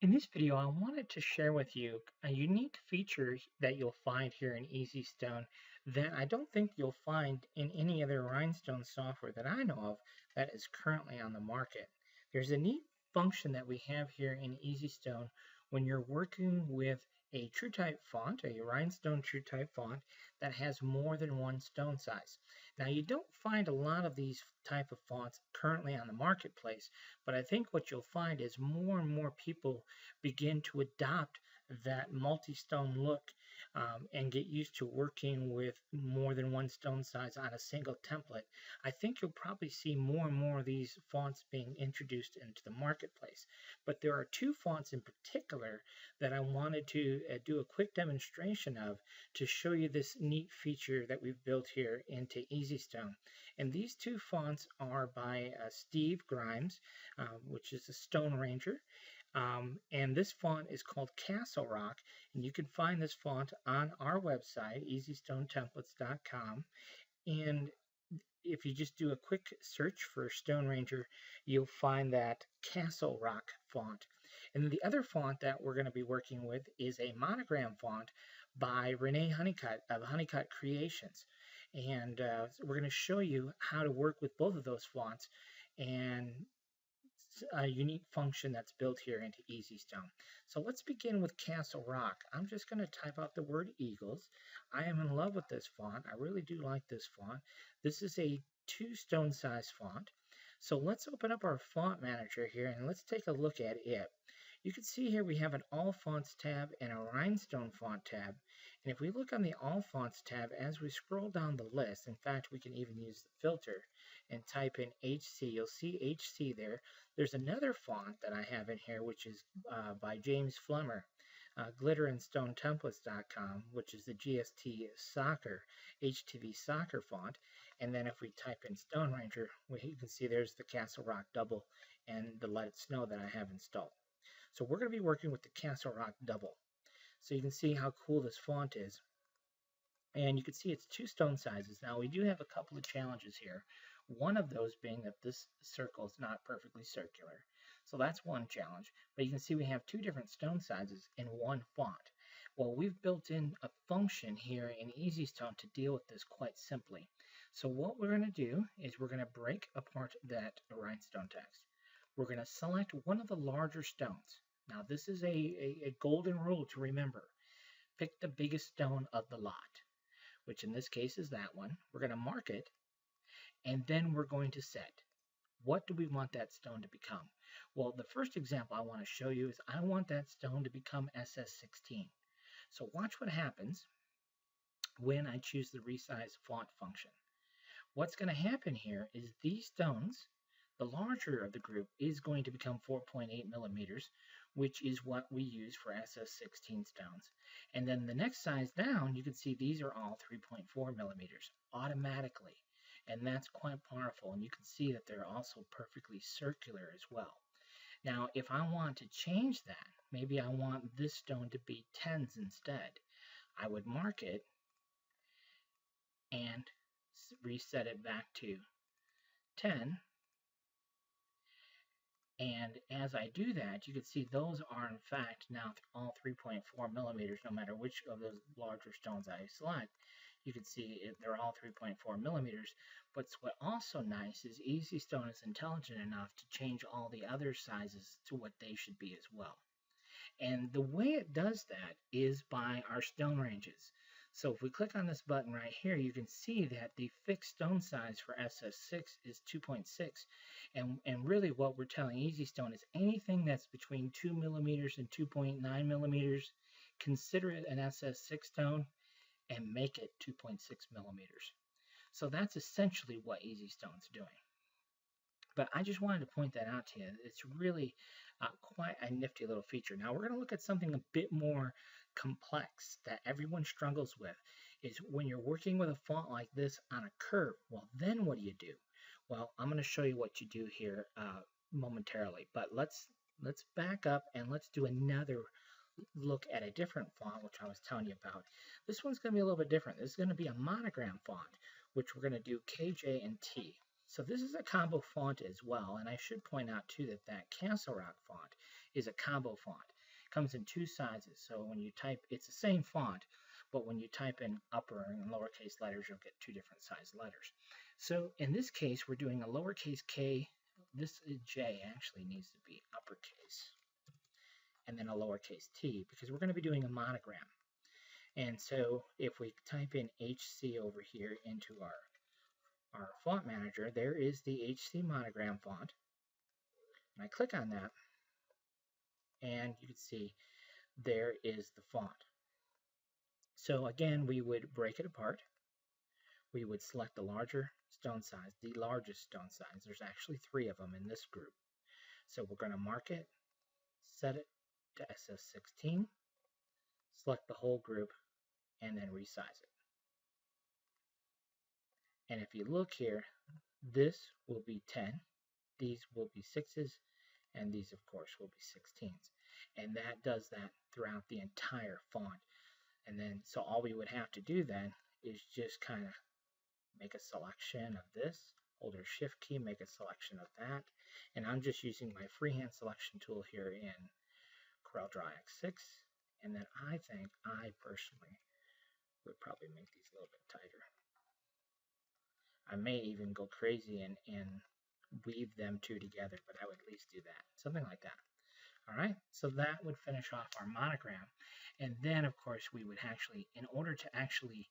In this video, I wanted to share with you a unique feature that you'll find here in EasyStone that I don't think you'll find in any other Rhinestone software that I know of that is currently on the market. There's a neat function that we have here in EasyStone when you're working with a TrueType font, a Rhinestone TrueType font that has more than one stone size. Now, you don't find a lot of these type of fonts currently on the marketplace, but I think what you'll find is more and more people begin to adopt that multi-stone look and get used to working with more than one stone size on a single template. I think you'll probably see more and more of these fonts being introduced into the marketplace. But there are two fonts in particular that I wanted to do a quick demonstration of to show you this neat feature that we've built here into EasyStone. And these two fonts are by Steve Grimes, which is a Stone Ranger. And this font is called Castle Rock, and you can find this font on our website, easystonetemplates.com. And if you just do a quick search for Stone Ranger, you'll find that Castle Rock font. And the other font that we're going to be working with is a monogram font by Renee Honeycutt of Honeycutt Creations. And we're going to show you how to work with both of those fonts and a unique function that's built here into EasyStone. So let's begin with Castle Rock. I'm just going to type out the word Eagles. I am in love with this font. I really do like this font. This is a 2 stone size font. So let's open up our font manager here and let's take a look at it. You can see here we have an All Fonts tab and a Rhinestone font tab. And if we look on the All Fonts tab, as we scroll down the list, in fact, we can even use the filter and type in HC. You'll see HC there. There's another font that I have in here, which is by James Flemmer, glitterandstonetemplates.com, which is the GST Soccer, HTV Soccer font. And then if we type in Stone Ranger, you can see there's the Castle Rock Double and the Let It Snow that I have installed. So we're going to be working with the Castle Rock Double. So you can see how cool this font is. And you can see it's 2 stone sizes. Now we do have a couple of challenges here. One of those being that this circle is not perfectly circular. So that's one challenge. But you can see we have 2 different stone sizes in one font. Well, we've built in a function here in EasyStone to deal with this quite simply. So what we're going to do is we're going to break apart that rhinestone text. We're going to select one of the larger stones. Now this is a golden rule to remember. Pick the biggest stone of the lot, which in this case is that one. We're going to mark it, and then we're going to set. What do we want that stone to become? Well, the first example I want to show you is I want that stone to become SS16. So watch what happens when I choose the resize font function. What's going to happen here is these stones, the larger of the group, is going to become 4.8 millimeters, which is what we use for SS16 stones. And then the next size down, you can see these are all 3.4 millimeters automatically. And that's quite powerful. And you can see that they're also perfectly circular as well. Now, if I want to change that, maybe I want this stone to be 10s instead, I would mark it and reset it back to 10. And as I do that, you can see those are in fact now all 3.4 millimeters, no matter which of those larger stones I select. You can see they're all 3.4 millimeters. But what's also nice is EasyStone is intelligent enough to change all the other sizes to what they should be as well. And the way it does that is by our stone ranges. So if we click on this button right here, you can see that the fixed stone size for SS6 is 2.6. And really what we're telling EasyStone is anything that's between 2 millimeters and 2.9 millimeters, consider it an SS6 stone and make it 2.6 millimeters. So that's essentially what EasyStone's doing. But I just wanted to point that out to you. It's really quite a nifty little feature. Now we're going to look at something a bit more complex that everyone struggles with. Is when you're working with a font like this on a curve, well, then what do you do? Well, I'm going to show you what you do here momentarily. But let's back up and let's do another look at a different font, which I was telling you about. This one's going to be a little bit different. This is going to be a monogram font, which we're going to do KJ and T. So this is a combo font as well, and I should point out too that that Castle Rock font is a combo font. It comes in two sizes, so when you type, it's the same font, but when you type in upper and lowercase letters, you'll get two different size letters. So in this case, we're doing a lowercase k. This J actually needs to be uppercase, and then a lowercase t, because we're going to be doing a monogram. And so if we type in HC over here into our font manager, there is the HC monogram font. And I click on that, and you can see there is the font. So again, we would break it apart. We would select the larger stone size, the largest stone size. There's actually 3 of them in this group. So we're going to mark it, set it to SS16, select the whole group, and then resize it. And if you look here, this will be 10, these will be 6s, and these, of course, will be 16s. And that does that throughout the entire font. And then, so all we would have to do then is just kind of make a selection of this, hold our shift key, make a selection of that. And I'm just using my freehand selection tool here in CorelDRAW X6. And then I think I personally would probably make these a little bit tighter. I may even go crazy and weave them two together, but I would at least do that. Something like that. All right, so that would finish off our monogram. And then, of course, we would actually, in order to actually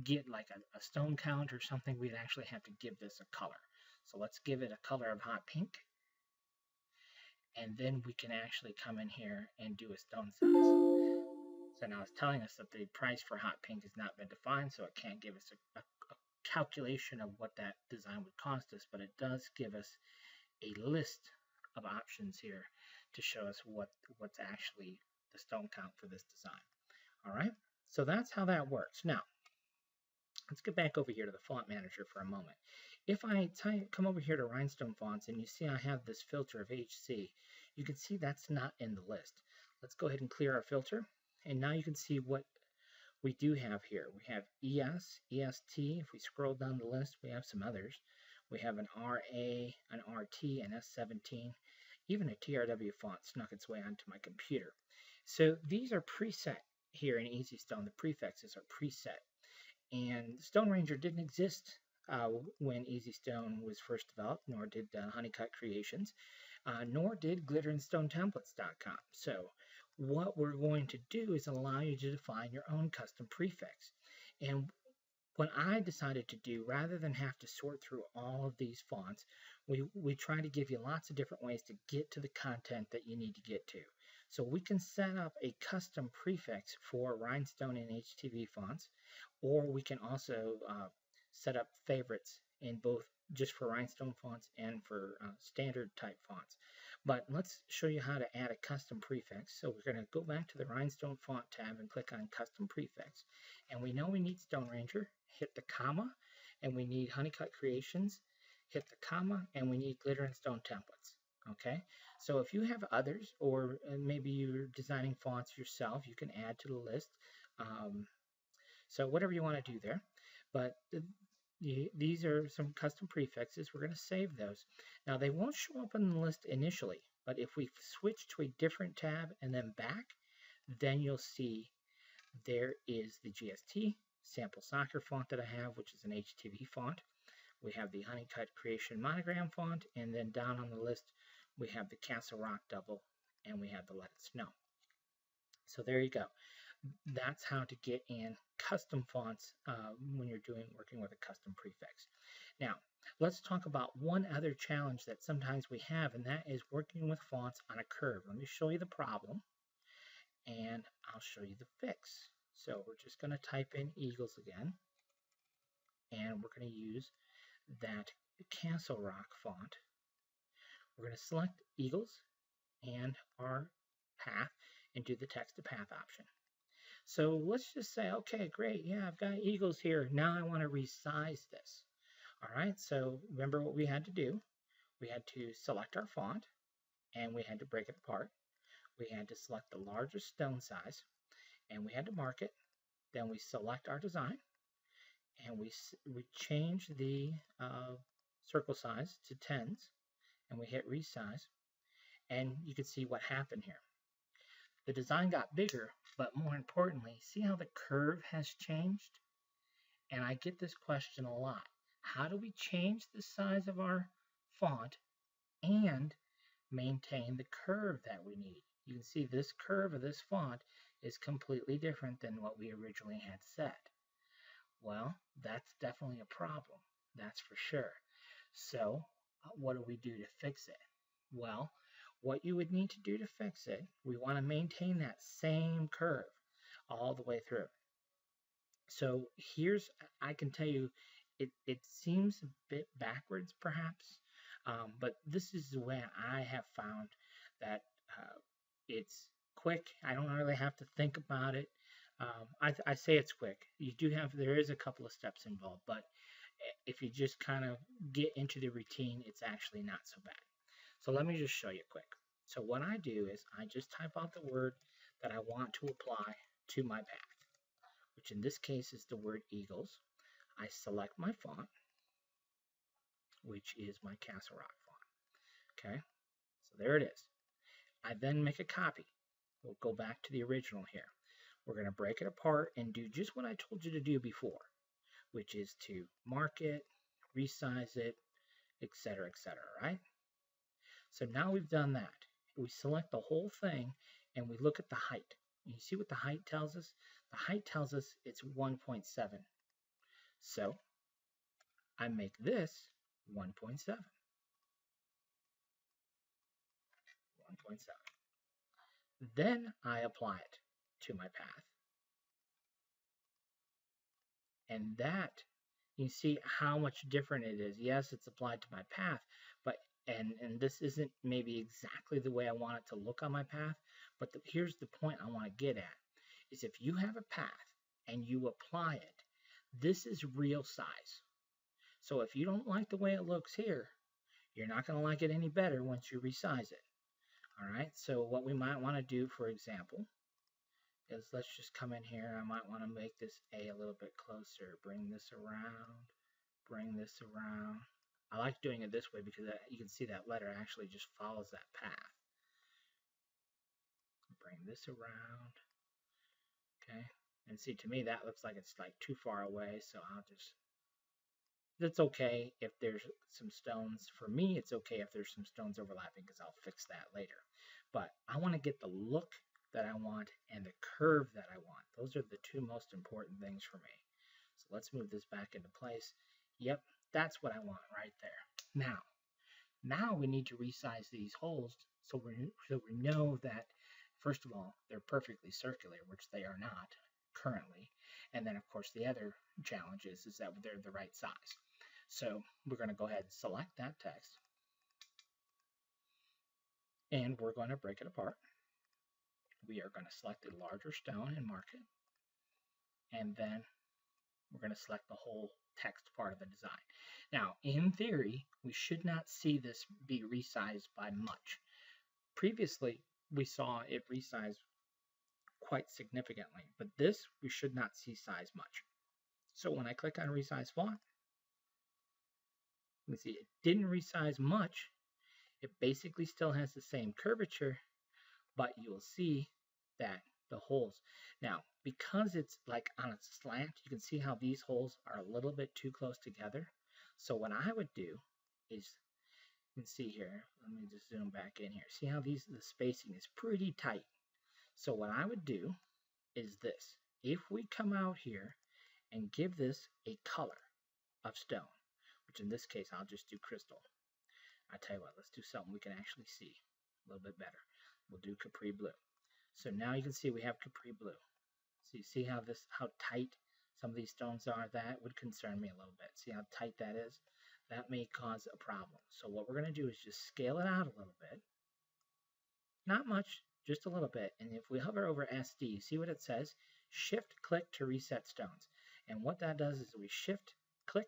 get like a stone count or something, we'd actually have to give this a color. So let's give it a color of hot pink. And then we can actually come in here and do a stone size. So now it's telling us that the price for hot pink has not been defined, so it can't give us a calculation of what that design would cost us, but it does give us a list of options here to show us what's actually the stone count for this design. All right, so that's how that works. Now, let's get back over here to the font manager for a moment. If I come over here to Rhinestone fonts and you see I have this filter of HC, you can see that's not in the list. Let's go ahead and clear our filter, and now you can see what we do have here. We have ES, EST. If we scroll down the list, we have some others. We have an RA, an RT, an S17, even a TRW font snuck its way onto my computer. So these are preset here in EasyStone. The prefixes are preset. And Stone Ranger didn't exist when EasyStone was first developed, nor did Honeycut Creations, nor did glitterandstonetemplates.com. So what we're going to do is allow you to define your own custom prefix. And what I decided to do, rather than have to sort through all of these fonts, we try to give you lots of different ways to get to the content that you need to get to. So we can set up a custom prefix for Rhinestone and HTV fonts, or we can also set up favorites in both just for Rhinestone fonts and for standard type fonts. But let's show you how to add a custom prefix. So we're going to go back to the Rhinestone font tab and click on custom prefix. And we know we need Stone Ranger, hit the comma, and we need Honeycut Creations, hit the comma, and we need Glitter and Stone Templates. Okay, so if you have others, or maybe you're designing fonts yourself, you can add to the list. So whatever you want to do there. But these are some custom prefixes. We're going to save those. Now they won't show up on the list initially, but if we switch to a different tab and then back, then you'll see there is the GST sample soccer font that I have, which is an HTV font. We have the Honeycut Creation monogram font, and then down on the list we have the Castle Rock double, and we have the Let It Snow. So there you go. That's how to get in custom fonts when you're working with a custom prefix. Now, let's talk about one other challenge that sometimes we have, and that is working with fonts on a curve. Let me show you the problem, and I'll show you the fix. So we're just going to type in Eagles again, and we're going to use that Castle Rock font. We're going to select Eagles and our path and do the text to path option. So let's just say, okay, great, yeah, I've got Eagles here. Now I want to resize this. All right, so remember what we had to do. We had to select our font, and we had to break it apart. We had to select the largest stone size, and we had to mark it. Then we select our design, and we change the circle size to 10s, and we hit resize, and you can see what happened here. The design got bigger, but more importantly, see how the curve has changed? And I get this question a lot. How do we change the size of our font and maintain the curve that we need? You can see this curve of this font is completely different than what we originally had set. Well, that's definitely a problem. That's for sure. So, what do we do to fix it? Well, what you would need to do to fix it, we want to maintain that same curve all the way through. So I can tell you, it seems a bit backwards perhaps, but this is the way I have found that it's quick. I don't really have to think about it. I say it's quick. There is a couple of steps involved, but if you just kind of get into the routine, it's actually not so bad. So let me just show you quick. So what I do is I just type out the word that I want to apply to my path, which in this case is the word Eagles. I select my font, which is my Castle Rock font. Okay, so there it is. I then make a copy. We'll go back to the original here. We're going to break it apart and do just what I told you to do before, which is to mark it, resize it, etc., etc., right? So now we've done that. We select the whole thing and we look at the height. You see what the height tells us? The height tells us it's 1.7. So I make this 1.7. 1.7. Then I apply it to my path. And that, you see how much different it is. Yes, it's applied to my path, but and this isn't maybe exactly the way I want it to look on my path, but here's the point I want to get at, is if you have a path and you apply it, this is real size. So if you don't like the way it looks here, you're not going to like it any better once you resize it. All right, so what we might want to do, for example, is let's just come in here. I might want to make this A a little bit closer, bring this around, bring this around. I like doing it this way because you can see that letter actually just follows that path. Bring this around, okay? And see, to me, that looks like it's like too far away, so it's okay if there's some stones. For me, it's okay if there's some stones overlapping because I'll fix that later. But I want to get the look that I want and the curve that I want. Those are the two most important things for me. So let's move this back into place. Yep, that's what I want right there. Now we need to resize these holes so we know that, first of all, they're perfectly circular, which they are not currently. And then, of course, the other challenge is that they're the right size. So we're going to go ahead and select that text. And we're going to break it apart. We are going to select a larger stone and mark it. And then we're going to select the whole text part of the design. Now, in theory, we should not see this be resized by much. Previously, we saw it resized quite significantly, but this we should not see size much. So when I click on resize font, you can see it didn't resize much. It basically still has the same curvature, but you will see that the holes. Now, because it's like on a slant, you can see how these holes are a little bit too close together. So what I would do is, you can see here, let me just zoom back in here. See how the spacing is pretty tight. So what I would do is this. If we come out here and give this a color of stone, which in this case I'll just do crystal. I tell you what, let's do something we can actually see a little bit better. We'll do Capri blue. So now you can see we have Capri blue. So you see how tight some of these stones are? That would concern me a little bit. See how tight that is? That may cause a problem. So what we're going to do is just scale it out a little bit. Not much, just a little bit. And if we hover over SD, see what it says? Shift click to reset stones. And what that does is we shift click,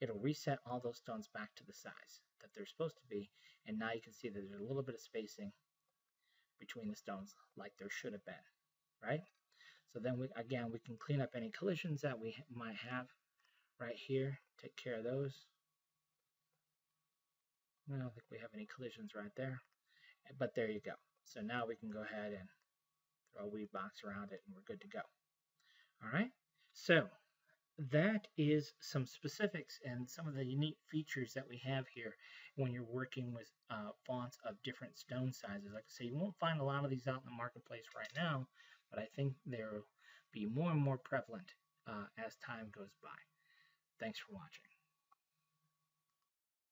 it'll reset all those stones back to the size that they're supposed to be. And now you can see that there's a little bit of spacing between the stones like there should have been, right? So then we can clean up any collisions that we might have right here, take care of those. I don't think we have any collisions right there, but there you go. So now we can go ahead and throw a weed box around it and we're good to go. All right, so that is some specifics and some of the unique features that we have here when you're working with fonts of different stone sizes. Like I say, you won't find a lot of these out in the marketplace right now, but I think they'll be more and more prevalent as time goes by. Thanks for watching.